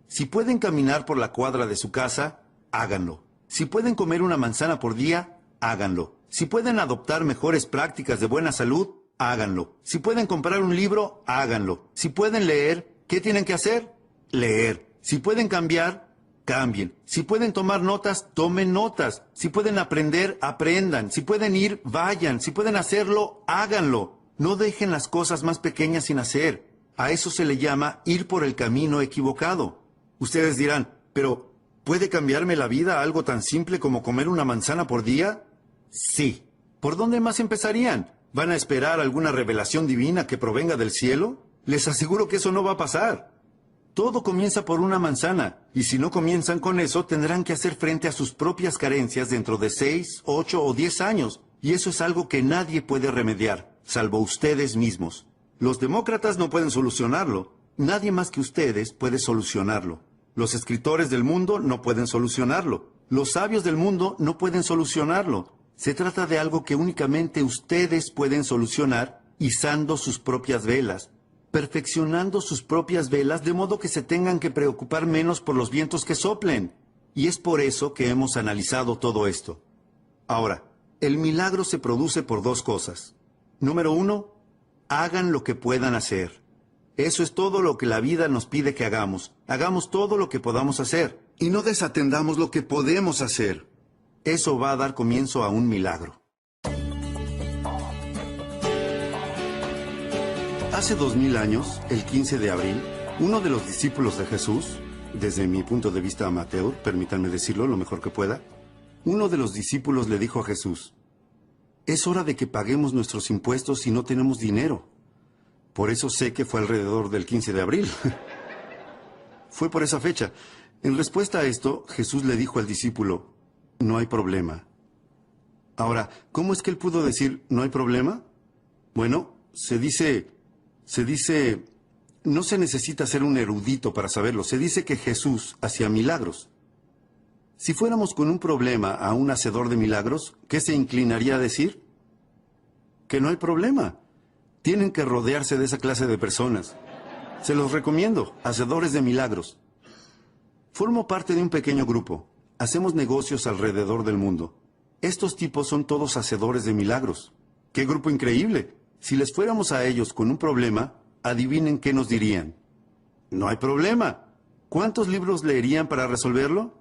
Si pueden caminar por la cuadra de su casa, háganlo. Si pueden comer una manzana por día, háganlo. Si pueden adoptar mejores prácticas de buena salud, háganlo. Si pueden comprar un libro, háganlo. Si pueden leer, ¿qué tienen que hacer? Leer. Si pueden cambiar, cambien. Si pueden tomar notas, tomen notas. Si pueden aprender, aprendan. Si pueden ir, vayan. Si pueden hacerlo, háganlo. No dejen las cosas más pequeñas sin hacer. A eso se le llama ir por el camino equivocado. Ustedes dirán, pero ¿puede cambiarme la vida algo tan simple como comer una manzana por día? Sí. ¿Por dónde más empezarían? ¿Van a esperar alguna revelación divina que provenga del cielo? Les aseguro que eso no va a pasar. Todo comienza por una manzana, y si no comienzan con eso, tendrán que hacer frente a sus propias carencias dentro de 6, 8 o 10 años, y eso es algo que nadie puede remediar, salvo ustedes mismos. Los demócratas no pueden solucionarlo. Nadie más que ustedes puede solucionarlo. Los escritores del mundo no pueden solucionarlo. Los sabios del mundo no pueden solucionarlo. Se trata de algo que únicamente ustedes pueden solucionar izando sus propias velas, perfeccionando sus propias velas de modo que se tengan que preocupar menos por los vientos que soplen. Y es por eso que hemos analizado todo esto. Ahora, el milagro se produce por dos cosas. Número 1, hagan lo que puedan hacer. Eso es todo lo que la vida nos pide que hagamos. Hagamos todo lo que podamos hacer. Y no desatendamos lo que podemos hacer. Eso va a dar comienzo a un milagro. Hace 2000 años, el 15 de abril, uno de los discípulos de Jesús, desde mi punto de vista amateur, permítanme decirlo lo mejor que pueda, uno de los discípulos le dijo a Jesús, es hora de que paguemos nuestros impuestos si no tenemos dinero. Por eso sé que fue alrededor del 15 de abril. Fue por esa fecha. En respuesta a esto, Jesús le dijo al discípulo, no hay problema. Ahora, ¿cómo es que él pudo decir, no hay problema? Bueno, se dice, no se necesita ser un erudito para saberlo. Se dice que Jesús hacía milagros. Si fuéramos con un problema a un hacedor de milagros, ¿qué se inclinaría a decir? Que no hay problema. Tienen que rodearse de esa clase de personas. Se los recomiendo, hacedores de milagros. Formo parte de un pequeño grupo. Hacemos negocios alrededor del mundo. Estos tipos son todos hacedores de milagros. ¡Qué grupo increíble! Si les fuéramos a ellos con un problema, adivinen qué nos dirían. No hay problema. ¿Cuántos libros leerían para resolverlo?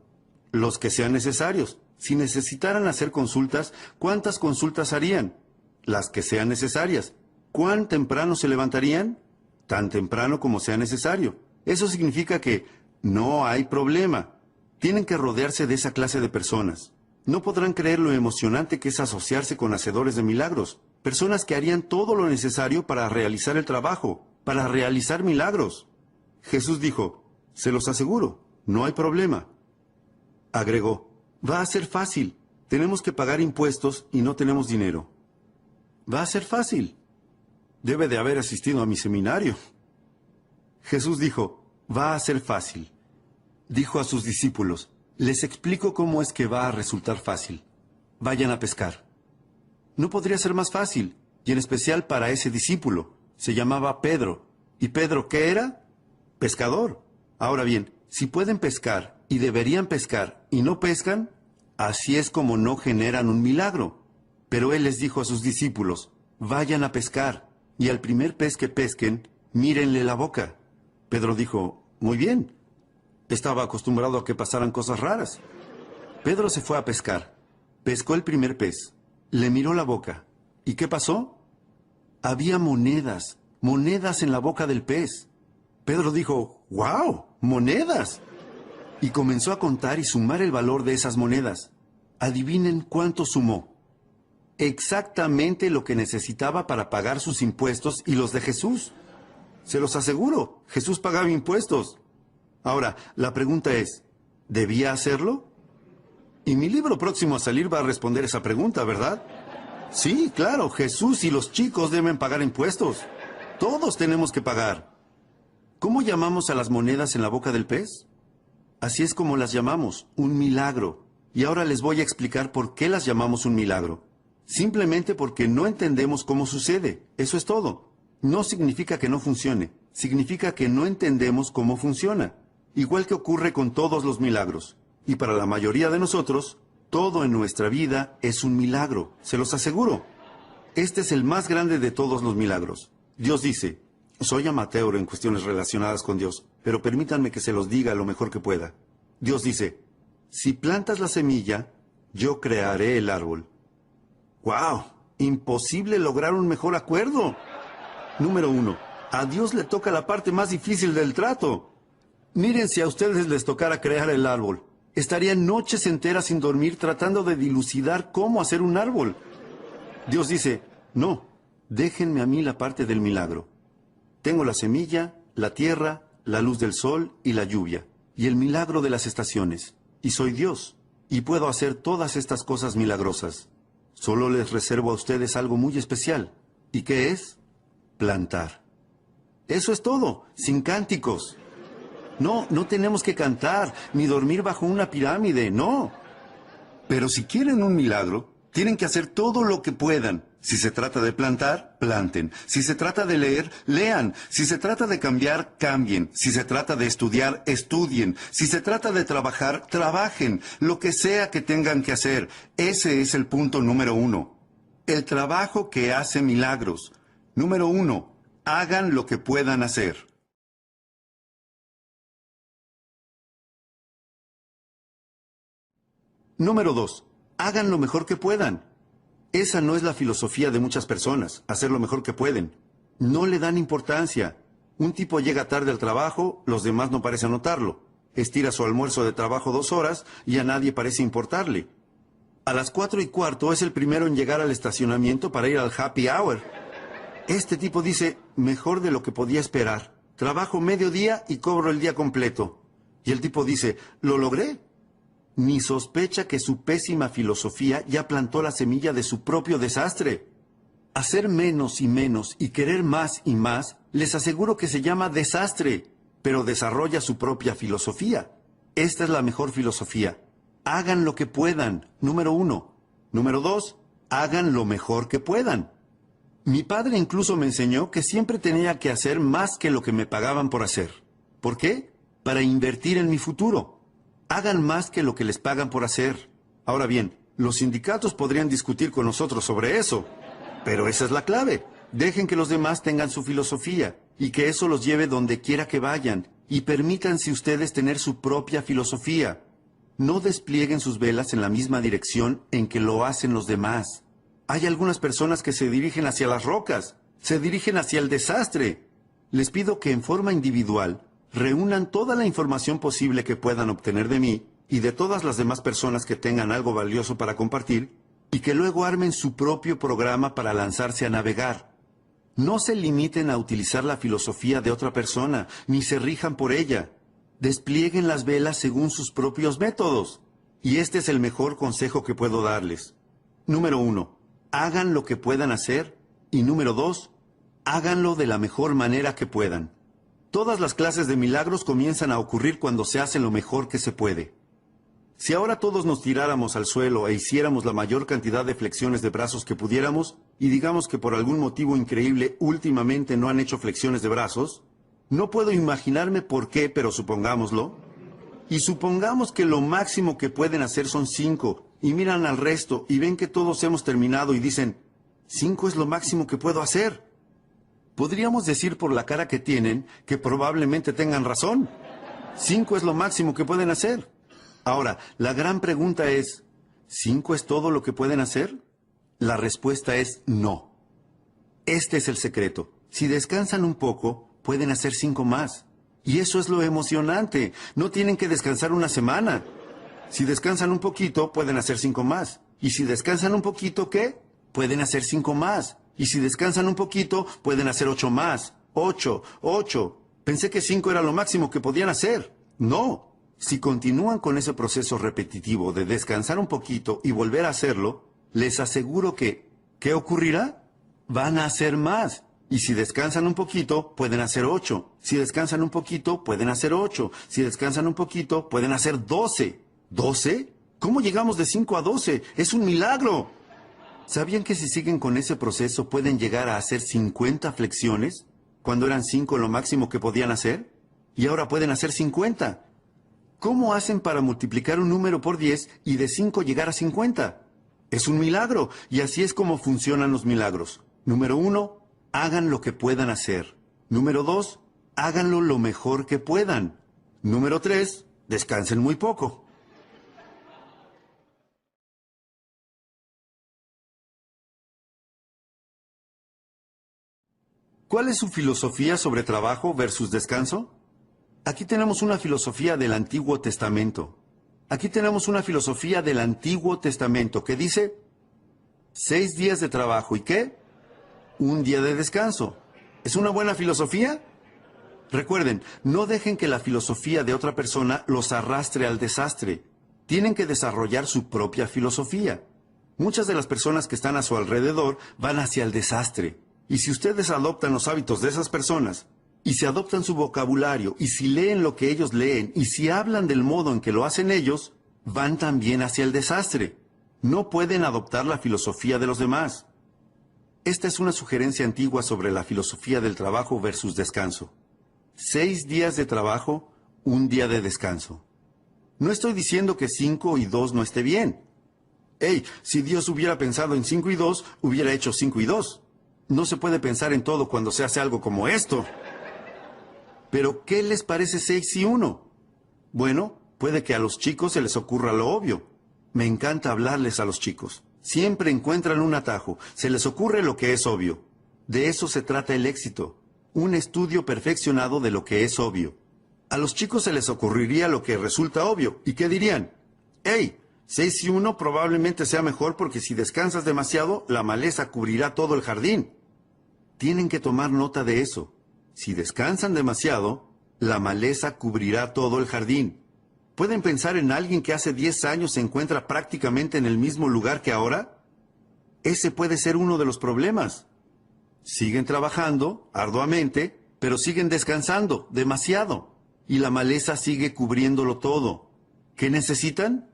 Los que sean necesarios. Si necesitaran hacer consultas, ¿cuántas consultas harían? Las que sean necesarias. ¿Cuán temprano se levantarían? Tan temprano como sea necesario. Eso significa que no hay problema. Tienen que rodearse de esa clase de personas. No podrán creer lo emocionante que es asociarse con hacedores de milagros. Personas que harían todo lo necesario para realizar el trabajo, para realizar milagros. Jesús dijo, se los aseguro, no hay problema. Agregó, va a ser fácil. Tenemos que pagar impuestos y no tenemos dinero. Va a ser fácil. Debe de haber asistido a mi seminario. Jesús dijo, va a ser fácil. Dijo a sus discípulos, les explico cómo es que va a resultar fácil. Vayan a pescar. No podría ser más fácil, y en especial para ese discípulo. Se llamaba Pedro. ¿Y Pedro qué era? Pescador. Ahora bien, si pueden pescar y deberían pescar y no pescan, así es como no generan un milagro. Pero él les dijo a sus discípulos, vayan a pescar, y al primer pez que pesquen, mírenle la boca. Pedro dijo, muy bien. Estaba acostumbrado a que pasaran cosas raras. Pedro se fue a pescar. Pescó el primer pez. Le miró la boca. ¿Y qué pasó? Había monedas en la boca del pez. Pedro dijo, ¡wow! ¡Monedas! Y comenzó a contar y sumar el valor de esas monedas. Adivinen cuánto sumó. Exactamente lo que necesitaba para pagar sus impuestos y los de Jesús. Se los aseguro, Jesús pagaba impuestos. Ahora, la pregunta es, ¿debía hacerlo? Y mi libro próximo a salir va a responder esa pregunta, ¿verdad? Sí, claro, Jesús y los chicos deben pagar impuestos. Todos tenemos que pagar. ¿Cómo llamamos a las monedas en la boca del pez? Así es como las llamamos, un milagro. Y ahora les voy a explicar por qué las llamamos un milagro. Simplemente porque no entendemos cómo sucede. Eso es todo. No significa que no funcione. Significa que no entendemos cómo funciona. igual que ocurre con todos los milagros. Y para la mayoría de nosotros, todo en nuestra vida es un milagro, se los aseguro. Este es el más grande de todos los milagros. Dios dice, soy amateur en cuestiones relacionadas con Dios, pero permítanme que se los diga lo mejor que pueda. Dios dice, si plantas la semilla, yo crearé el árbol. ¡Wow! Imposible lograr un mejor acuerdo. Número 1. A Dios le toca la parte más difícil del trato. Miren, si a ustedes les tocara crear el árbol, estarían noches enteras sin dormir tratando de dilucidar cómo hacer un árbol. Dios dice, no, déjenme a mí la parte del milagro. Tengo la semilla, la tierra, la luz del sol y la lluvia, y el milagro de las estaciones. Y soy Dios, y puedo hacer todas estas cosas milagrosas. Solo les reservo a ustedes algo muy especial. ¿Y qué es? Plantar. Eso es todo, sin cánticos. No, no tenemos que cantar, ni dormir bajo una pirámide, no. Pero si quieren un milagro, tienen que hacer todo lo que puedan. Si se trata de plantar, planten. Si se trata de leer, lean. Si se trata de cambiar, cambien. Si se trata de estudiar, estudien. Si se trata de trabajar, trabajen. Lo que sea que tengan que hacer. Ese es el punto número 1. El trabajo que hace milagros. Número 1. Hagan lo que puedan hacer. Número 2. Hagan lo mejor que puedan. Esa no es la filosofía de muchas personas, hacer lo mejor que pueden. No le dan importancia. Un tipo llega tarde al trabajo, los demás no parecen notarlo. Estira su almuerzo de trabajo 2 horas y a nadie parece importarle. A las 4:15 es el primero en llegar al estacionamiento para ir al happy hour. Este tipo dice, mejor de lo que podía esperar. Trabajo medio día y cobro el día completo. Y el tipo dice, ¿lo logré? Ni sospecha que su pésima filosofía ya plantó la semilla de su propio desastre. Hacer menos y menos y querer más y más, les aseguro que se llama desastre, pero desarrolla su propia filosofía. Esta es la mejor filosofía. Hagan lo que puedan, número 1. Número 2, hagan lo mejor que puedan. Mi padre incluso me enseñó que siempre tenía que hacer más que lo que me pagaban por hacer. ¿Por qué? Para invertir en mi futuro. Hagan más que lo que les pagan por hacer. Ahora bien, los sindicatos podrían discutir con nosotros sobre eso. Pero esa es la clave. Dejen que los demás tengan su filosofía y que eso los lleve donde quiera que vayan. Y permítanse ustedes tener su propia filosofía. No desplieguen sus velas en la misma dirección en que lo hacen los demás. Hay algunas personas que se dirigen hacia las rocas, se dirigen hacia el desastre. Les pido que en forma individual reúnan toda la información posible que puedan obtener de mí y de todas las demás personas que tengan algo valioso para compartir y que luego armen su propio programa para lanzarse a navegar. No se limiten a utilizar la filosofía de otra persona, ni se rijan por ella. Desplieguen las velas según sus propios métodos. Y este es el mejor consejo que puedo darles. Número 1. Hagan lo que puedan hacer. Y número 2. Háganlo de la mejor manera que puedan. Todas las clases de milagros comienzan a ocurrir cuando se hace lo mejor que se puede. Si ahora todos nos tiráramos al suelo e hiciéramos la mayor cantidad de flexiones de brazos que pudiéramos, y digamos que por algún motivo increíble últimamente no han hecho flexiones de brazos, no puedo imaginarme por qué, pero supongámoslo. Y supongamos que lo máximo que pueden hacer son 5, y miran al resto y ven que todos hemos terminado y dicen, 5 es lo máximo que puedo hacer. Podríamos decir por la cara que tienen que probablemente tengan razón. 5 es lo máximo que pueden hacer. Ahora, la gran pregunta es, ¿5 es todo lo que pueden hacer? La respuesta es no. Este es el secreto. Si descansan un poco, pueden hacer 5 más. Y eso es lo emocionante. No tienen que descansar una semana. Si descansan un poquito, pueden hacer 5 más. Y si descansan un poquito, ¿qué? Pueden hacer 5 más. Y si descansan un poquito, pueden hacer 8 más. 8. Pensé que 5 era lo máximo que podían hacer. No. Si continúan con ese proceso repetitivo de descansar un poquito y volver a hacerlo, les aseguro que, ¿qué ocurrirá? Van a hacer más. Y si descansan un poquito, pueden hacer 8. Si descansan un poquito, pueden hacer 8. Si descansan un poquito, pueden hacer 12. ¿12? ¿Cómo llegamos de 5 a 12? ¡Es un milagro! ¿Sabían que si siguen con ese proceso pueden llegar a hacer 50 flexiones? Cuando eran 5 lo máximo que podían hacer. Y ahora pueden hacer 50. ¿Cómo hacen para multiplicar un número por 10 y de 5 llegar a 50? Es un milagro, y así es como funcionan los milagros. Número 1, hagan lo que puedan hacer. Número 2, háganlo lo mejor que puedan. Número 3, descansen muy poco. ¿Cuál es su filosofía sobre trabajo versus descanso? Aquí tenemos una filosofía del Antiguo Testamento. Aquí tenemos una filosofía del Antiguo Testamento que dice 6 días de trabajo y ¿qué? Un día de descanso. ¿Es una buena filosofía? Recuerden, no dejen que la filosofía de otra persona los arrastre al desastre. Tienen que desarrollar su propia filosofía. Muchas de las personas que están a su alrededor van hacia el desastre. Y si ustedes adoptan los hábitos de esas personas, y si adoptan su vocabulario, y si leen lo que ellos leen, y si hablan del modo en que lo hacen ellos, van también hacia el desastre. No pueden adoptar la filosofía de los demás. Esta es una sugerencia antigua sobre la filosofía del trabajo versus descanso. 6 días de trabajo, un día de descanso. No estoy diciendo que 5 y 2 no esté bien. Hey, si Dios hubiera pensado en 5 y 2, hubiera hecho 5 y 2. No se puede pensar en todo cuando se hace algo como esto. Pero, ¿qué les parece 6 y 1? Bueno, puede que a los chicos se les ocurra lo obvio. Me encanta hablarles a los chicos. Siempre encuentran un atajo. Se les ocurre lo que es obvio. De eso se trata el éxito. Un estudio perfeccionado de lo que es obvio. A los chicos se les ocurriría lo que resulta obvio. ¿Y qué dirían? ¡Hey! 6 y 1 probablemente sea mejor porque si descansas demasiado, la maleza cubrirá todo el jardín. Tienen que tomar nota de eso. Si descansan demasiado, la maleza cubrirá todo el jardín. ¿Pueden pensar en alguien que hace 10 años se encuentra prácticamente en el mismo lugar que ahora? Ese puede ser uno de los problemas. Siguen trabajando arduamente, pero siguen descansando demasiado. Y la maleza sigue cubriéndolo todo. ¿Qué necesitan?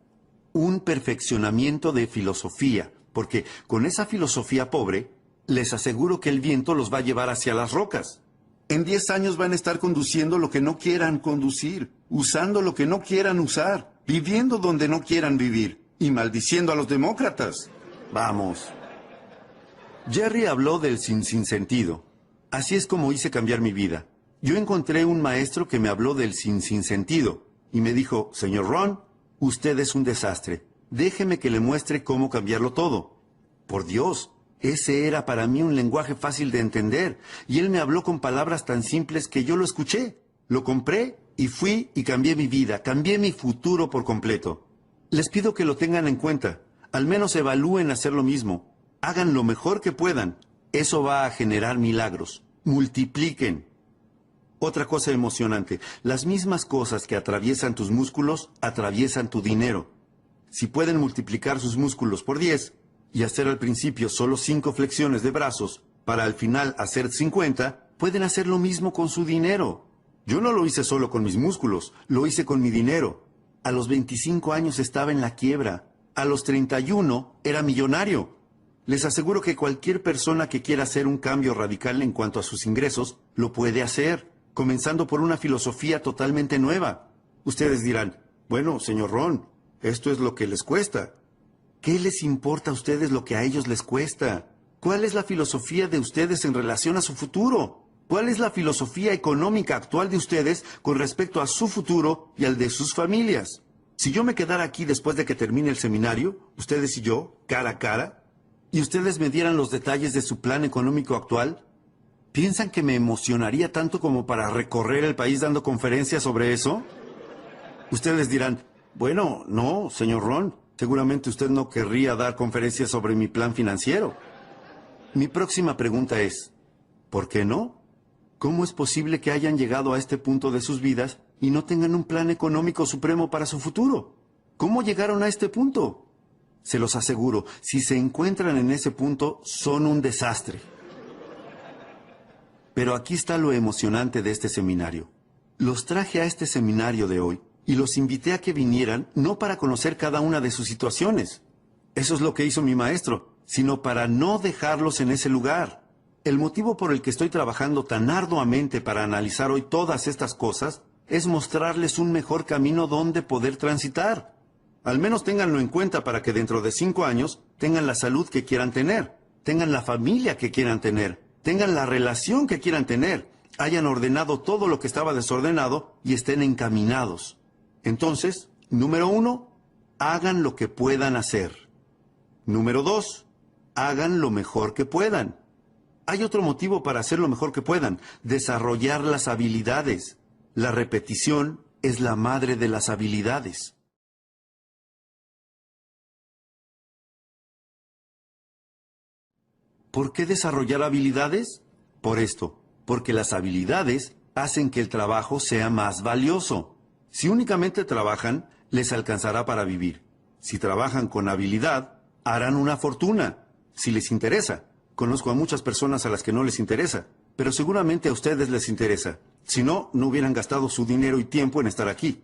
Un perfeccionamiento de filosofía, porque con esa filosofía pobre, les aseguro que el viento los va a llevar hacia las rocas. En 10 años van a estar conduciendo lo que no quieran conducir, usando lo que no quieran usar, viviendo donde no quieran vivir y maldiciendo a los demócratas. Vamos. Jerry habló del sinsentido. Así es como hice cambiar mi vida. Yo encontré un maestro que me habló del sinsentido y me dijo, señor Ron, usted es un desastre. Déjeme que le muestre cómo cambiarlo todo. Por Dios. Ese era para mí un lenguaje fácil de entender, y él me habló con palabras tan simples que yo lo escuché, lo compré y fui y cambié mi vida, cambié mi futuro por completo. Les pido que lo tengan en cuenta, al menos evalúen hacer lo mismo, hagan lo mejor que puedan, eso va a generar milagros, multipliquen. Otra cosa emocionante, las mismas cosas que atraviesan tus músculos, atraviesan tu dinero. Si pueden multiplicar sus músculos por 10, y hacer al principio solo 5 flexiones de brazos, para al final hacer 50, pueden hacer lo mismo con su dinero. Yo no lo hice solo con mis músculos, lo hice con mi dinero. A los 25 años estaba en la quiebra. A los 31 era millonario. Les aseguro que cualquier persona que quiera hacer un cambio radical en cuanto a sus ingresos, lo puede hacer, comenzando por una filosofía totalmente nueva. Ustedes dirán, bueno, señor Ron, esto es lo que les cuesta. ¿Qué les importa a ustedes lo que a ellos les cuesta? ¿Cuál es la filosofía de ustedes en relación a su futuro? ¿Cuál es la filosofía económica actual de ustedes con respecto a su futuro y al de sus familias? Si yo me quedara aquí después de que termine el seminario, ustedes y yo, cara a cara, y ustedes me dieran los detalles de su plan económico actual, ¿piensan que me emocionaría tanto como para recorrer el país dando conferencias sobre eso? Ustedes dirán, bueno, no, señor Ron. Seguramente usted no querría dar conferencias sobre mi plan financiero. Mi próxima pregunta es, ¿por qué no? ¿Cómo es posible que hayan llegado a este punto de sus vidas y no tengan un plan económico supremo para su futuro? ¿Cómo llegaron a este punto? Se los aseguro, si se encuentran en ese punto, son un desastre. Pero aquí está lo emocionante de este seminario. Los traje a este seminario de hoy y los invité a que vinieran no para conocer cada una de sus situaciones. Eso es lo que hizo mi maestro, sino para no dejarlos en ese lugar. El motivo por el que estoy trabajando tan arduamente para analizar hoy todas estas cosas es mostrarles un mejor camino donde poder transitar. Al menos ténganlo en cuenta para que dentro de 5 años tengan la salud que quieran tener, tengan la familia que quieran tener, tengan la relación que quieran tener, hayan ordenado todo lo que estaba desordenado y estén encaminados. Entonces, número 1, hagan lo que puedan hacer. Número 2, hagan lo mejor que puedan. Hay otro motivo para hacer lo mejor que puedan: desarrollar las habilidades. La repetición es la madre de las habilidades. ¿Por qué desarrollar habilidades? Por esto, porque las habilidades hacen que el trabajo sea más valioso. Si únicamente trabajan, les alcanzará para vivir. Si trabajan con habilidad, harán una fortuna. Si les interesa. Conozco a muchas personas a las que no les interesa, pero seguramente a ustedes les interesa. Si no, no hubieran gastado su dinero y tiempo en estar aquí.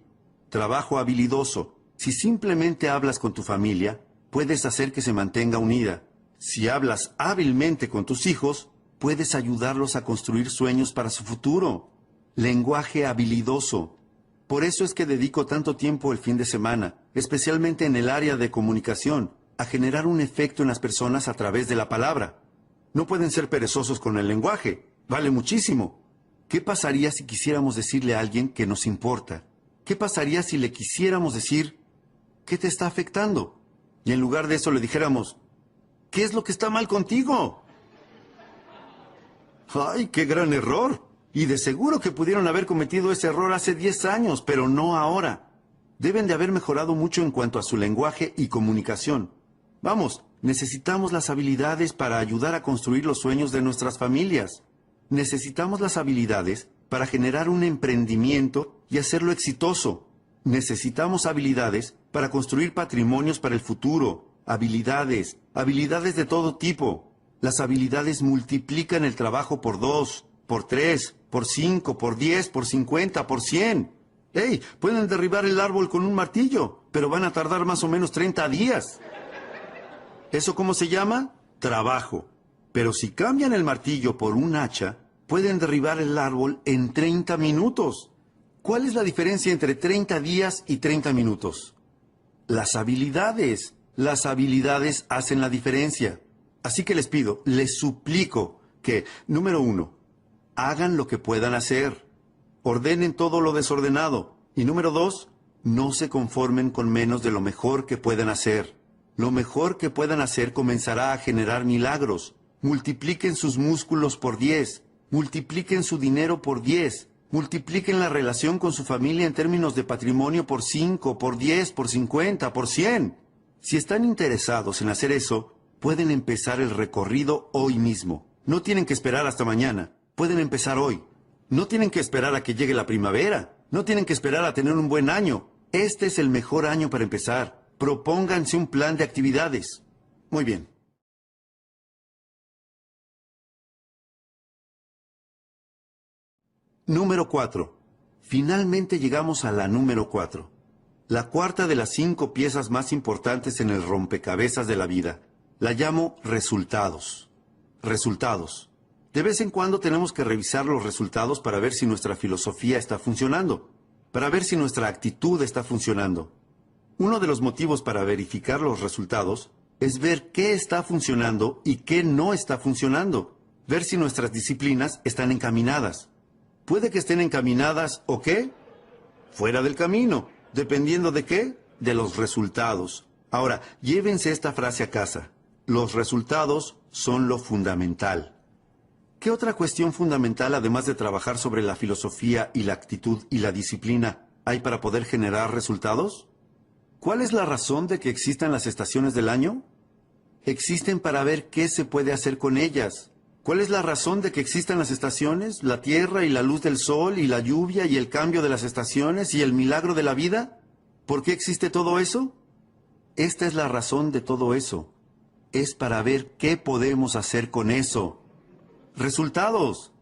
Trabajo habilidoso. Si simplemente hablas con tu familia, puedes hacer que se mantenga unida. Si hablas hábilmente con tus hijos, puedes ayudarlos a construir sueños para su futuro. Lenguaje habilidoso. Por eso es que dedico tanto tiempo el fin de semana, especialmente en el área de comunicación, a generar un efecto en las personas a través de la palabra. No pueden ser perezosos con el lenguaje. Vale muchísimo. ¿Qué pasaría si quisiéramos decirle a alguien que nos importa? ¿Qué pasaría si le quisiéramos decir qué te está afectando? Y en lugar de eso le dijéramos, ¿qué es lo que está mal contigo? ¡Ay, qué gran error! Y de seguro que pudieron haber cometido ese error hace 10 años, pero no ahora. Deben de haber mejorado mucho en cuanto a su lenguaje y comunicación. Vamos, necesitamos las habilidades para ayudar a construir los sueños de nuestras familias. Necesitamos las habilidades para generar un emprendimiento y hacerlo exitoso. Necesitamos habilidades para construir patrimonios para el futuro. Habilidades de todo tipo. Las habilidades multiplican el trabajo por 2, por 3, por 5, por 10, por 50, por 100. ¡Hey! Pueden derribar el árbol con un martillo, pero van a tardar más o menos 30 días. ¿Eso cómo se llama? Trabajo. Pero si cambian el martillo por un hacha, pueden derribar el árbol en 30 minutos. ¿Cuál es la diferencia entre 30 días y 30 minutos? Las habilidades. Las habilidades hacen la diferencia. Así que les pido, les suplico que, número 1, hagan lo que puedan hacer. Ordenen todo lo desordenado. Y número 2, no se conformen con menos de lo mejor que puedan hacer. Lo mejor que puedan hacer comenzará a generar milagros. Multipliquen sus músculos por 10. Multipliquen su dinero por 10. Multipliquen la relación con su familia en términos de patrimonio por 5, por 10, por 50, por 100. Si están interesados en hacer eso, pueden empezar el recorrido hoy mismo. No tienen que esperar hasta mañana. Pueden empezar hoy. No tienen que esperar a que llegue la primavera. No tienen que esperar a tener un buen año. Este es el mejor año para empezar. Propónganse un plan de actividades. Muy bien. Número 4. Finalmente llegamos a la número 4. La cuarta de las 5 piezas más importantes en el rompecabezas de la vida. La llamo resultados. Resultados. De vez en cuando tenemos que revisar los resultados para ver si nuestra filosofía está funcionando, para ver si nuestra actitud está funcionando. Uno de los motivos para verificar los resultados es ver qué está funcionando y qué no está funcionando, ver si nuestras disciplinas están encaminadas. Puede que estén encaminadas o qué, fuera del camino, dependiendo de qué, de los resultados. Ahora, llévense esta frase a casa. Los resultados son lo fundamental. ¿Qué otra cuestión fundamental, además de trabajar sobre la filosofía y la actitud y la disciplina, hay para poder generar resultados? ¿Cuál es la razón de que existan las estaciones del año? Existen para ver qué se puede hacer con ellas. ¿Cuál es la razón de que existan las estaciones, la tierra y la luz del sol y la lluvia y el cambio de las estaciones y el milagro de la vida? ¿Por qué existe todo eso? Esta es la razón de todo eso. Es para ver qué podemos hacer con eso. Resultados.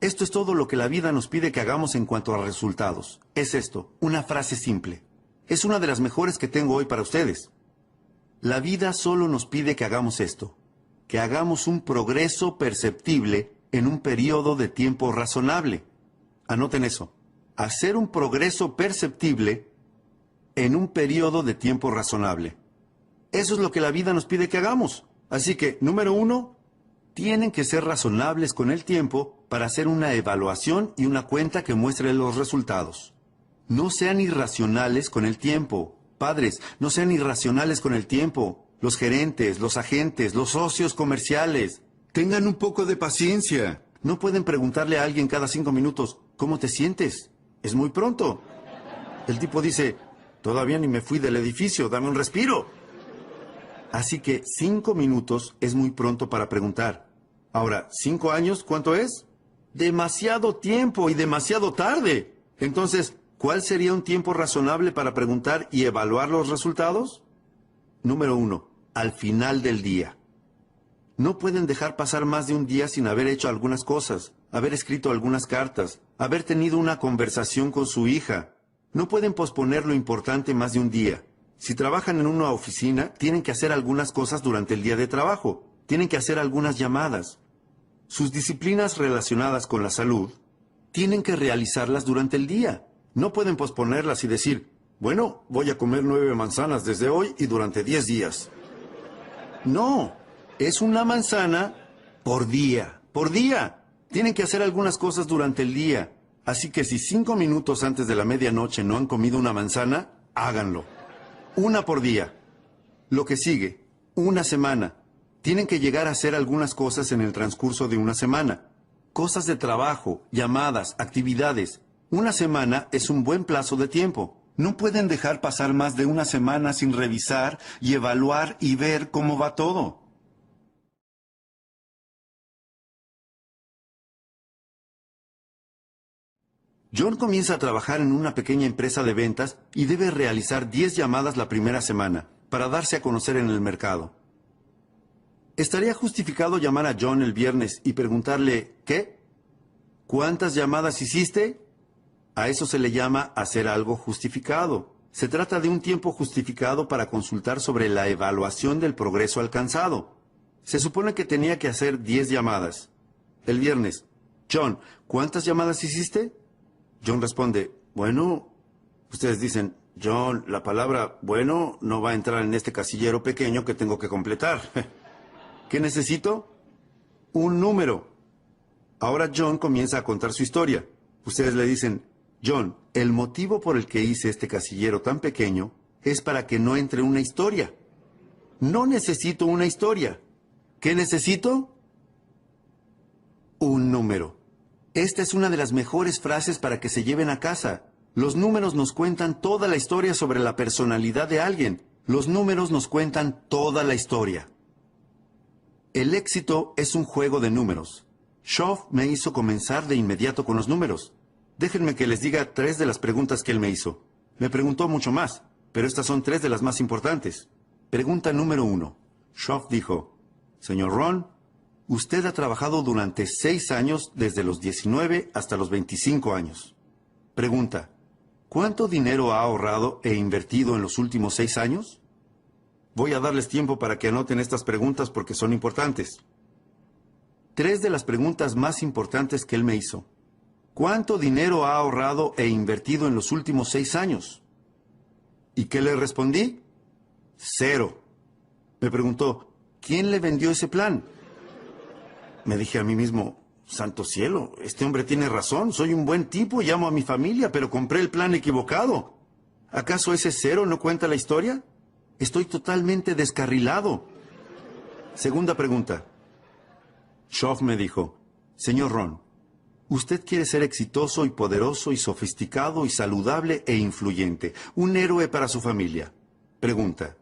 Esto es todo lo que la vida nos pide que hagamos en cuanto a resultados. Es esto, una frase simple. Es una de las mejores que tengo hoy para ustedes. La vida solo nos pide que hagamos esto, que hagamos un progreso perceptible en un periodo de tiempo razonable. Anoten eso. hacer un progreso perceptible en un periodo de tiempo razonable. Eso es lo que la vida nos pide que hagamos. Así que, número 1, tienen que ser razonables con el tiempo para hacer una evaluación y una cuenta que muestre los resultados. No sean irracionales con el tiempo. Padres, no sean irracionales con el tiempo. Los gerentes, los agentes, los socios comerciales. Tengan un poco de paciencia. No pueden preguntarle a alguien cada 5 minutos, ¿cómo te sientes? Es muy pronto. El tipo dice, todavía ni me fui del edificio, dame un respiro. Así que 5 minutos es muy pronto para preguntar. Ahora, 5 años, ¿cuánto es? Demasiado tiempo y demasiado tarde. Entonces, ¿cuál sería un tiempo razonable para preguntar y evaluar los resultados? Número 1, al final del día. No pueden dejar pasar más de un día sin haber hecho algunas cosas, haber escrito algunas cartas, haber tenido una conversación con su hija. No pueden posponer lo importante más de un día. Si trabajan en una oficina, tienen que hacer algunas cosas durante el día de trabajo. Tienen que hacer algunas llamadas. Sus disciplinas relacionadas con la salud, tienen que realizarlas durante el día. No pueden posponerlas y decir, bueno, voy a comer 9 manzanas desde hoy y durante 10 días. No, es una manzana por día, por día. Tienen que hacer algunas cosas durante el día. Así que si 5 minutos antes de la medianoche no han comido una manzana, háganlo. 1 por día. Lo que sigue, 1 semana. Tienen que llegar a hacer algunas cosas en el transcurso de 1 semana. Cosas de trabajo, llamadas, actividades. 1 semana es un buen plazo de tiempo. No pueden dejar pasar más de 1 semana sin revisar y evaluar y ver cómo va todo. John comienza a trabajar en una pequeña empresa de ventas y debe realizar 10 llamadas la primera semana para darse a conocer en el mercado. ¿Estaría justificado llamar a John el viernes y preguntarle, ¿qué? ¿Cuántas llamadas hiciste? A eso se le llama hacer algo justificado. Se trata de un tiempo justificado para consultar sobre la evaluación del progreso alcanzado. Se supone que tenía que hacer 10 llamadas. El viernes, John, ¿cuántas llamadas hiciste? John responde, bueno, ustedes dicen, John, la palabra bueno no va a entrar en este casillero pequeño que tengo que completar. ¿Qué necesito? Un número. Ahora John comienza a contar su historia. Ustedes le dicen, John, el motivo por el que hice este casillero tan pequeño es para que no entre una historia. No necesito una historia. ¿Qué necesito? Un número. Esta es una de las mejores frases para que se lleven a casa. Los números nos cuentan toda la historia sobre la personalidad de alguien. Los números nos cuentan toda la historia. El éxito es un juego de números. Schoff me hizo comenzar de inmediato con los números. Déjenme que les diga 3 de las preguntas que él me hizo. Me preguntó mucho más, pero estas son 3 de las más importantes. Pregunta número 1. Schoff dijo, señor Ron, usted ha trabajado durante 6 años desde los 19 hasta los 25 años. Pregunta, ¿cuánto dinero ha ahorrado e invertido en los últimos 6 años? Voy a darles tiempo para que anoten estas preguntas porque son importantes. 3 de las preguntas más importantes que él me hizo. ¿Cuánto dinero ha ahorrado e invertido en los últimos 6 años? ¿Y qué le respondí? 0. Me preguntó, ¿quién le vendió ese plan? Me dije a mí mismo, santo cielo, este hombre tiene razón, soy un buen tipo y amo a mi familia, pero compré el plan equivocado. ¿Acaso ese 0 no cuenta la historia? Estoy totalmente descarrilado. Segunda pregunta. Schoff me dijo, señor Ron, usted quiere ser exitoso y poderoso y sofisticado y saludable e influyente, un héroe para su familia. Pregunta,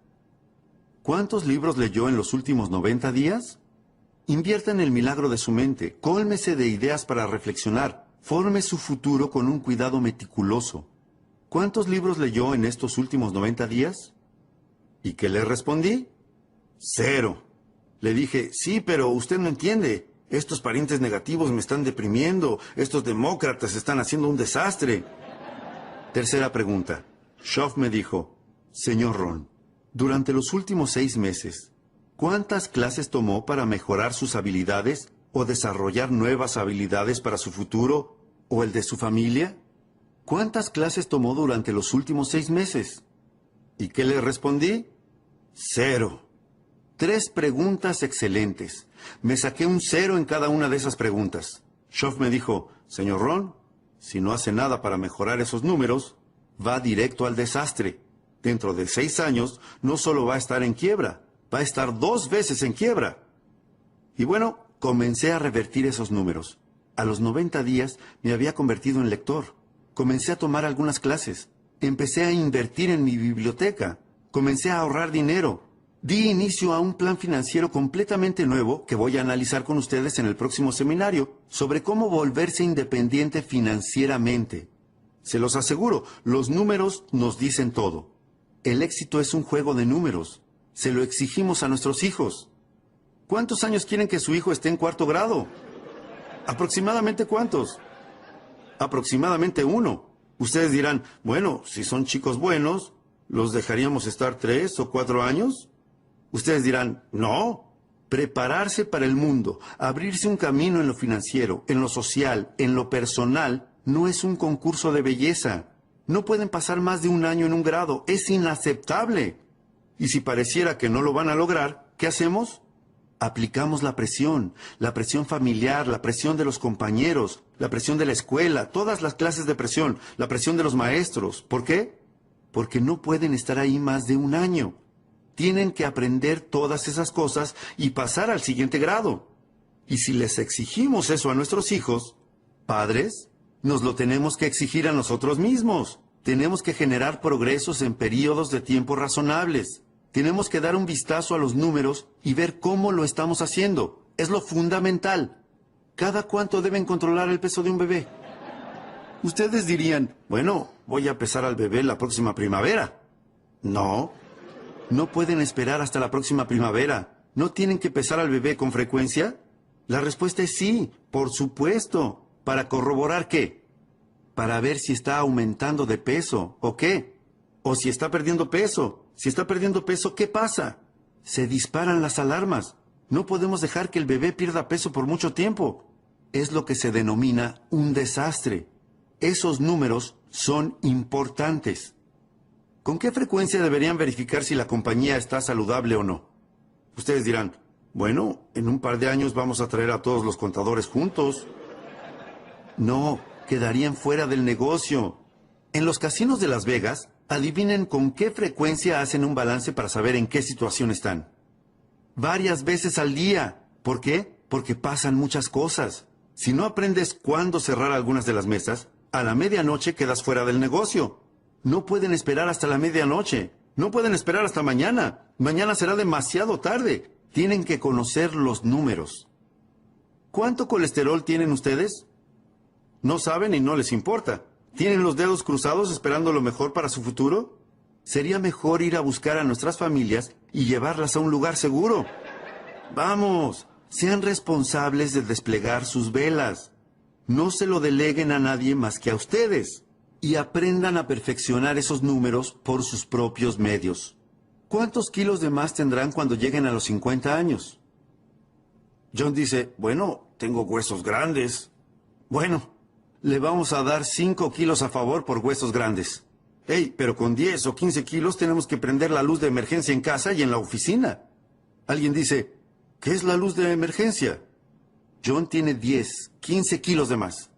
¿cuántos libros leyó en los últimos 90 días? Invierta en el milagro de su mente, cólmese de ideas para reflexionar, forme su futuro con un cuidado meticuloso. ¿Cuántos libros leyó en estos últimos 90 días? ¿Y qué le respondí? 0. Le dije, sí, pero usted no entiende. Estos parientes negativos me están deprimiendo. Estos demócratas están haciendo un desastre. Tercera pregunta. Schoff me dijo, señor Ron, durante los últimos 6 meses, ¿cuántas clases tomó para mejorar sus habilidades o desarrollar nuevas habilidades para su futuro o el de su familia? ¿cuántas clases tomó durante los últimos 6 meses? ¿Y qué le respondí? 0. 3 preguntas excelentes. Me saqué un 0 en cada una de esas preguntas. Schoff me dijo, señor Ron, si no hace nada para mejorar esos números, va directo al desastre. Dentro de 6 años, no solo va a estar en quiebra, va a estar 2 veces en quiebra. Y bueno, comencé a revertir esos números. A los 90 días me había convertido en lector. Comencé a tomar algunas clases. Empecé a invertir en mi biblioteca. Comencé a ahorrar dinero. Di inicio a un plan financiero completamente nuevo que voy a analizar con ustedes en el próximo seminario sobre cómo volverse independiente financieramente. Se los aseguro, los números nos dicen todo. El éxito es un juego de números. Se lo exigimos a nuestros hijos. ¿Cuántos años quieren que su hijo esté en 4º grado? ¿Aproximadamente cuántos? Aproximadamente 1. Ustedes dirán, bueno, si son chicos buenos, ¿los dejaríamos estar 3 o 4 años? Ustedes dirán, no. Prepararse para el mundo, abrirse un camino en lo financiero, en lo social, en lo personal, no es un concurso de belleza. No pueden pasar más de 1 año en 1 grado. Es inaceptable. Y si pareciera que no lo van a lograr, ¿qué hacemos? Aplicamos la presión familiar, la presión de los compañeros, la presión de la escuela, todas las clases de presión, la presión de los maestros. ¿Por qué? Porque no pueden estar ahí más de 1 año. Tienen que aprender todas esas cosas y pasar al siguiente grado. Y si les exigimos eso a nuestros hijos, padres, nos lo tenemos que exigir a nosotros mismos. Tenemos que generar progresos en periodos de tiempo razonables. Tenemos que dar un vistazo a los números y ver cómo lo estamos haciendo. Es lo fundamental. ¿Cada cuánto deben controlar el peso de un bebé? Ustedes dirían, bueno, voy a pesar al bebé la próxima primavera. No, no pueden esperar hasta la próxima primavera. ¿No tienen que pesar al bebé con frecuencia? La respuesta es sí, por supuesto. ¿Para corroborar qué? Para ver si está aumentando de peso, ¿o qué? O si está perdiendo peso. Si está perdiendo peso, ¿qué pasa? Se disparan las alarmas. No podemos dejar que el bebé pierda peso por mucho tiempo. Es lo que se denomina un desastre. Esos números son importantes. ¿Con qué frecuencia deberían verificar si la compañía está saludable o no? Ustedes dirán, bueno, en un par de años vamos a traer a todos los contadores juntos. No, quedarían fuera del negocio. En los casinos de Las Vegas, adivinen con qué frecuencia hacen un balance para saber en qué situación están. Varias veces al día. ¿Por qué? Porque pasan muchas cosas. Si no aprendes cuándo cerrar algunas de las mesas, a la medianoche quedas fuera del negocio. No pueden esperar hasta la medianoche. No pueden esperar hasta mañana. Mañana será demasiado tarde. Tienen que conocer los números. ¿Cuánto colesterol tienen ustedes? No saben y no les importa. ¿Tienen los dedos cruzados esperando lo mejor para su futuro? Sería mejor ir a buscar a nuestras familias y llevarlas a un lugar seguro. Vamos, sean responsables de desplegar sus velas. No se lo deleguen a nadie más que a ustedes. Y aprendan a perfeccionar esos números por sus propios medios. ¿Cuántos kilos de más tendrán cuando lleguen a los 50 años? John dice, bueno, tengo huesos grandes. Bueno, le vamos a dar 5 kilos a favor por huesos grandes. Hey, pero con 10 o 15 kilos tenemos que prender la luz de emergencia en casa y en la oficina. Alguien dice, ¿qué es la luz de emergencia? John tiene 10, 15 kilos de más.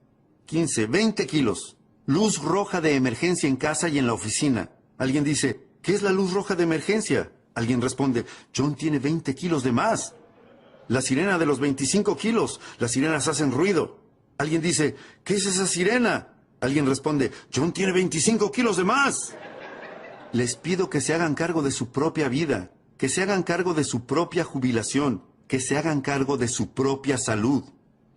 15, 20 kilos. Luz roja de emergencia en casa y en la oficina. Alguien dice, ¿qué es la luz roja de emergencia? Alguien responde, John tiene 20 kilos de más. La sirena de los 25 kilos. Las sirenas hacen ruido. Alguien dice, ¿qué es esa sirena? Alguien responde, John tiene 25 kilos de más. Les pido que se hagan cargo de su propia vida, que se hagan cargo de su propia jubilación, que se hagan cargo de su propia salud.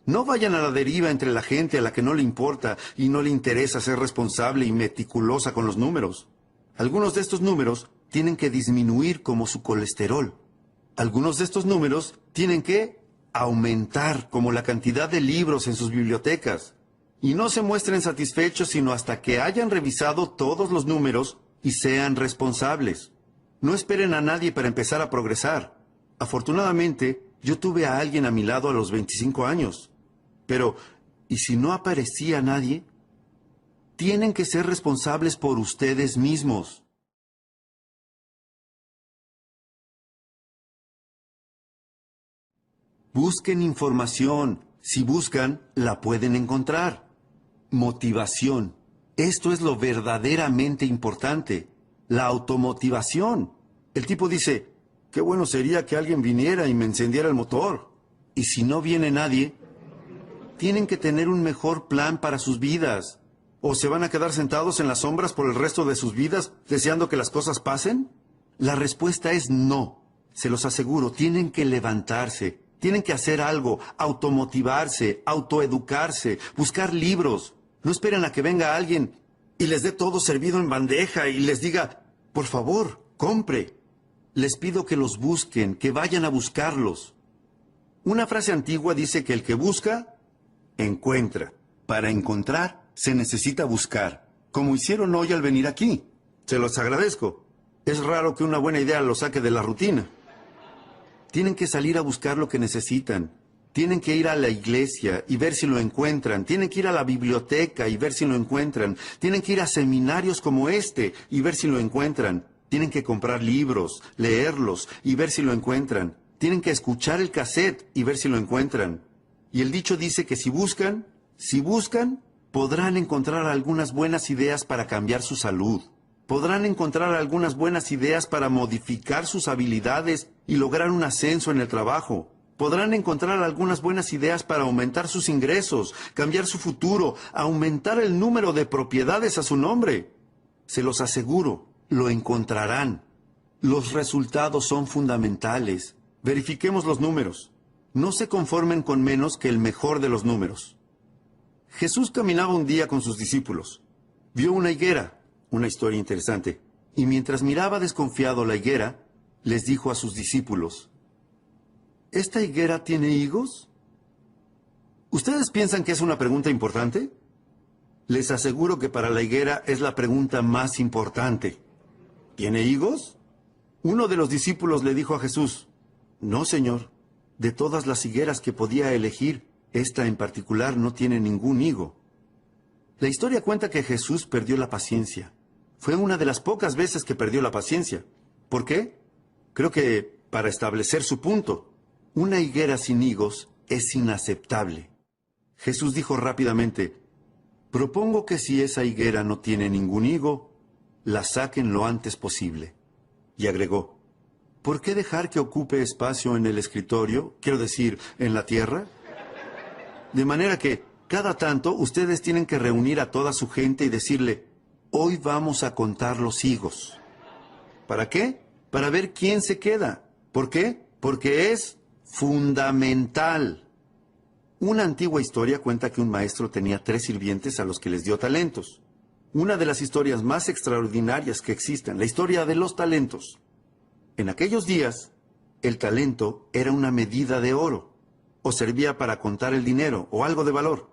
No vayan a la deriva entre la gente a la que no le importa y no le interesa ser responsable y meticulosa con los números. Algunos de estos números tienen que disminuir como su colesterol. Algunos de estos números tienen que aumentar como la cantidad de libros en sus bibliotecas. Y no se muestren satisfechos sino hasta que hayan revisado todos los números y sean responsables. No esperen a nadie para empezar a progresar. Afortunadamente, yo tuve a alguien a mi lado a los 25 años. Pero, ¿y si no aparecía nadie? Tienen que ser responsables por ustedes mismos. Busquen información. Si buscan, la pueden encontrar. Motivación. Esto es lo verdaderamente importante. La automotivación. El tipo dice, qué bueno sería que alguien viniera y me encendiera el motor. Y si no viene nadie, tienen que tener un mejor plan para sus vidas. ¿O se van a quedar sentados en las sombras por el resto de sus vidas deseando que las cosas pasen? La respuesta es no. Se los aseguro, tienen que levantarse. Tienen que hacer algo, automotivarse, autoeducarse, buscar libros. No esperen a que venga alguien y les dé todo servido en bandeja y les diga, por favor, compre. Les pido que los busquen, que vayan a buscarlos. Una frase antigua dice que el que busca, encuentra. Para encontrar, se necesita buscar, como hicieron hoy al venir aquí. Se los agradezco. Es raro que una buena idea los saque de la rutina. Tienen que salir a buscar lo que necesitan. Tienen que ir a la iglesia y ver si lo encuentran. Tienen que ir a la biblioteca y ver si lo encuentran. Tienen que ir a seminarios como este y ver si lo encuentran. Tienen que comprar libros, leerlos y ver si lo encuentran. Tienen que escuchar el cassette y ver si lo encuentran. Y el dicho dice que si buscan, podrán encontrar algunas buenas ideas para cambiar su salud. Podrán encontrar algunas buenas ideas para modificar sus habilidades y lograr un ascenso en el trabajo. Podrán encontrar algunas buenas ideas para aumentar sus ingresos, cambiar su futuro, aumentar el número de propiedades a su nombre. Se los aseguro, lo encontrarán. Los resultados son fundamentales. Verifiquemos los números. No se conformen con menos que el mejor de los números. Jesús caminaba un día con sus discípulos. Vio una higuera. Una historia interesante. Y mientras miraba desconfiado la higuera, les dijo a sus discípulos, ¿esta higuera tiene higos? ¿Ustedes piensan que es una pregunta importante? Les aseguro que para la higuera es la pregunta más importante. ¿Tiene higos? Uno de los discípulos le dijo a Jesús, no, Señor. De todas las higueras que podía elegir, esta en particular no tiene ningún higo. La historia cuenta que Jesús perdió la paciencia. Fue una de las pocas veces que perdió la paciencia. ¿Por qué? Creo que para establecer su punto. Una higuera sin higos es inaceptable. Jesús dijo rápidamente, propongo que si esa higuera no tiene ningún higo, la saquen lo antes posible. Y agregó, ¿por qué dejar que ocupe espacio en el escritorio, quiero decir, en la tierra? De manera que, cada tanto, ustedes tienen que reunir a toda su gente y decirle, hoy vamos a contar los higos. ¿Para qué? Para ver quién se queda. ¿Por qué? Porque es fundamental. Una antigua historia cuenta que un maestro tenía 3 sirvientes a los que les dio talentos. Una de las historias más extraordinarias que existen, la historia de los talentos. En aquellos días, el talento era una medida de oro, o servía para contar el dinero, o algo de valor.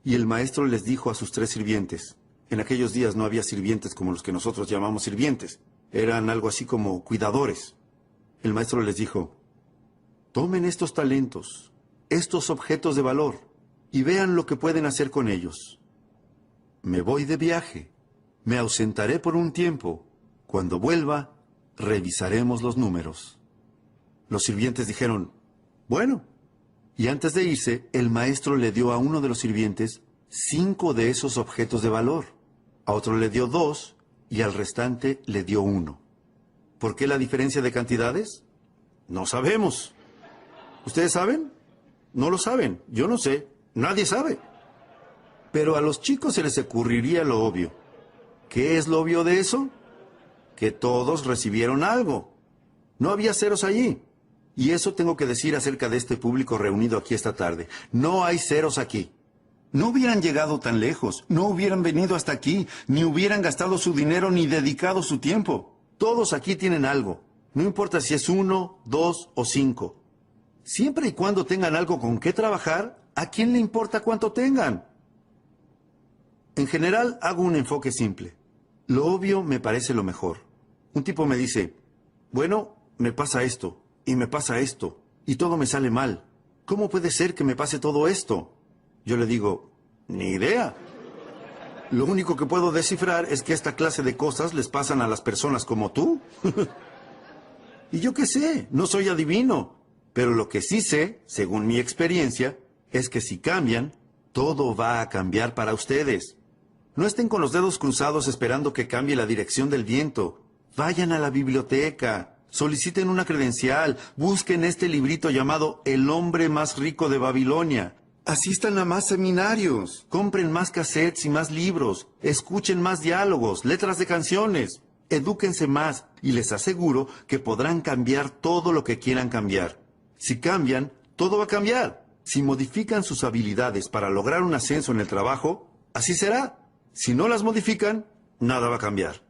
Y el maestro les dijo a sus 3 sirvientes, en aquellos días no había sirvientes como los que nosotros llamamos sirvientes, eran algo así como cuidadores. El maestro les dijo, tomen estos talentos, estos objetos de valor, y vean lo que pueden hacer con ellos. Me voy de viaje, me ausentaré por un tiempo. Cuando vuelva, revisaremos los números. Los sirvientes dijeron, bueno. Y antes de irse, el maestro le dio a uno de los sirvientes 5 de esos objetos de valor. A otro le dio 2 y al restante le dio 1. ¿Por qué la diferencia de cantidades? No sabemos. ¿Ustedes saben? No lo saben. Yo no sé. Nadie sabe. Pero a los chicos se les ocurriría lo obvio. ¿Qué es lo obvio de eso? Que todos recibieron algo. No había ceros allí. Y eso tengo que decir acerca de este público reunido aquí esta tarde. No hay ceros aquí. No hubieran llegado tan lejos, no hubieran venido hasta aquí, ni hubieran gastado su dinero ni dedicado su tiempo. Todos aquí tienen algo. No importa si es 1, 2 o 5. Siempre y cuando tengan algo con qué trabajar, ¿a quién le importa cuánto tengan? En general, hago un enfoque simple. Lo obvio me parece lo mejor. Un tipo me dice, bueno, me pasa esto, y me pasa esto, y todo me sale mal. ¿Cómo puede ser que me pase todo esto? Yo le digo, ni idea. Lo único que puedo descifrar es que esta clase de cosas les pasan a las personas como tú. Y yo qué sé, no soy adivino. Pero lo que sí sé, según mi experiencia, es que si cambian, todo va a cambiar para ustedes. No estén con los dedos cruzados esperando que cambie la dirección del viento. Vayan a la biblioteca, soliciten una credencial, busquen este librito llamado El hombre más rico de Babilonia. Asistan a más seminarios, compren más cassettes y más libros, escuchen más diálogos, letras de canciones, edúquense más y les aseguro que podrán cambiar todo lo que quieran cambiar. Si cambian, todo va a cambiar. Si modifican sus habilidades para lograr un ascenso en el trabajo, así será. Si no las modifican, nada va a cambiar.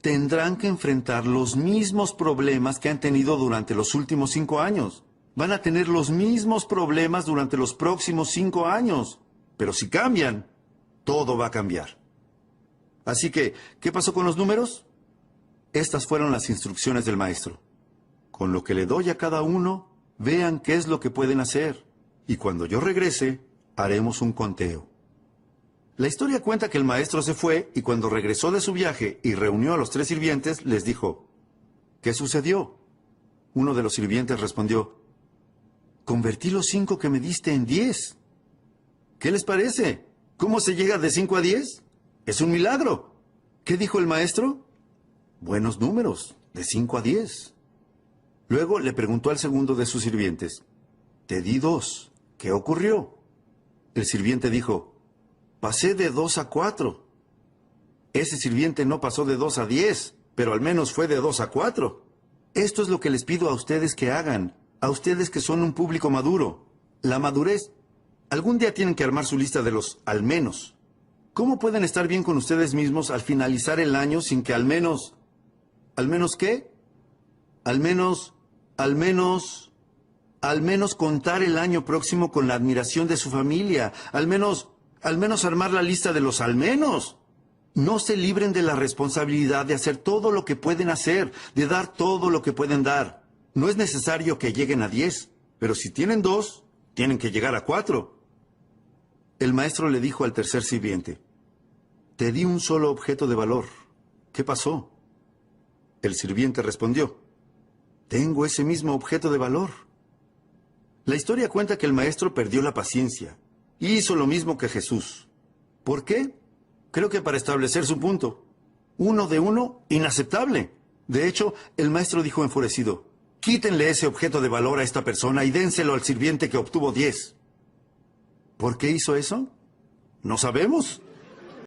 Tendrán que enfrentar los mismos problemas que han tenido durante los últimos 5 años. Van a tener los mismos problemas durante los próximos 5 años. Pero si cambian, todo va a cambiar. Así que, ¿qué pasó con los números? Estas fueron las instrucciones del maestro. Con lo que le doy a cada uno, vean qué es lo que pueden hacer. Y cuando yo regrese, haremos un conteo. La historia cuenta que el maestro se fue y cuando regresó de su viaje y reunió a los 3 sirvientes, les dijo, ¿qué sucedió? Uno de los sirvientes respondió, convertí los 5 que me diste en 10. ¿Qué les parece? ¿Cómo se llega de 5 a 10? Es un milagro. ¿Qué dijo el maestro? Buenos números, de 5 a 10. Luego le preguntó al segundo de sus sirvientes, te di 2, ¿qué ocurrió? El sirviente dijo, pasé de 2 a 4. Ese sirviente no pasó de 2 a 10, pero al menos fue de 2 a 4. Esto es lo que les pido a ustedes que hagan, a ustedes que son un público maduro. La madurez. Algún día tienen que armar su lista de los al menos. ¿Cómo pueden estar bien con ustedes mismos al finalizar el año sin que al menos qué? Al menos contar el año próximo con la admiración de su familia. Al menos armar la lista de los al menos. No se libren de la responsabilidad de hacer todo lo que pueden hacer, de dar todo lo que pueden dar. No es necesario que lleguen a 10, pero si tienen 2, tienen que llegar a 4. El maestro le dijo al tercer sirviente, te di un solo objeto de valor. ¿Qué pasó? El sirviente respondió, tengo ese mismo objeto de valor. La historia cuenta que el maestro perdió la paciencia y hizo lo mismo que Jesús. ¿Por qué? Creo que para establecer su punto. 1 de 1, inaceptable. De hecho, el maestro dijo enfurecido, quítenle ese objeto de valor a esta persona y dénselo al sirviente que obtuvo 10. ¿Por qué hizo eso? No sabemos.